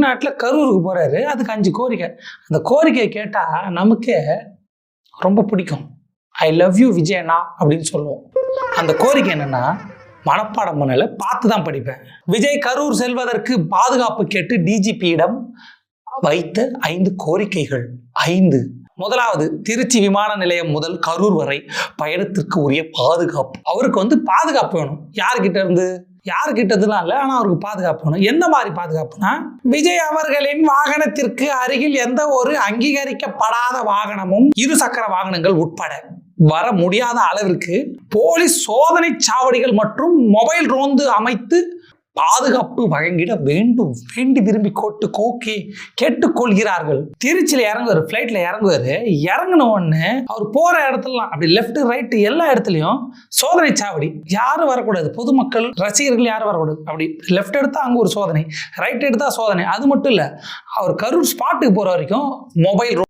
தமிழ்நாட்டில் கரூருக்கு போகிறாரு. அதுக்கு 5 கோரிக்கை. அந்த கோரிக்கையை கேட்டால் நமக்கே ரொம்ப பிடிக்கும். ஐ லவ் யூ விஜயண்ணா அப்படின்னு சொல்லுவோம். அந்த கோரிக்கை என்னென்னா, மனப்பாடம் பண்ணல, பார்த்து தான் படிப்பேன். விஜய் கரூர் செல்வதற்கு பாதுகாப்பு கேட்டு டிஜிபியிடம் வைத்த 5 கோரிக்கைகள். 5. முதலாவது, திருச்சி விமான நிலையம் முதல் கரூர் வரை பயணத்திற்கு உரிய பாதுகாப்பு. அவருக்கு பாதுகாப்பு வேணும். யாருக்கிட்டதுலாம் இல்லை, ஆனால் அவருக்கு பாதுகாப்பு வேணும். எந்த மாதிரி பாதுகாப்புனா, விஜய் அவர்களின் வாகனத்திற்கு அருகில் எந்த ஒரு அங்கீகரிக்கப்படாத வாகனமும் 2 சக்கர வாகனங்கள் உட்பட வர முடியாத அளவிற்கு போலீஸ் சோதனை சாவடிகள் மற்றும் மொபைல் ரோந்து அமைத்து பாதுகாப்பு வழங்கிட வேண்டும். வேண்டி விரும்பி கேட்டுக்கொள்கிறார்கள். திருச்சியில் இறங்குவார், ஃப்ளைட்ல இறங்குவார். இறங்கின உடனே அவர் போற இடத்துலலாம் அப்படி லெஃப்ட் ரைட் எல்லா இடத்துலையும் சோதனை சாவடி. யாரும் வரக்கூடாது, பொதுமக்கள் ரசிகர்கள் யாரும் வரக்கூடாது. அப்படி லெஃப்ட் எடுத்தா அங்கே ஒரு சோதனை, ரைட் எடுத்தா சோதனை. அது மட்டும் இல்லை, அவர் கரூர் ஸ்பாட்டுக்கு போற வரைக்கும் மொபைல்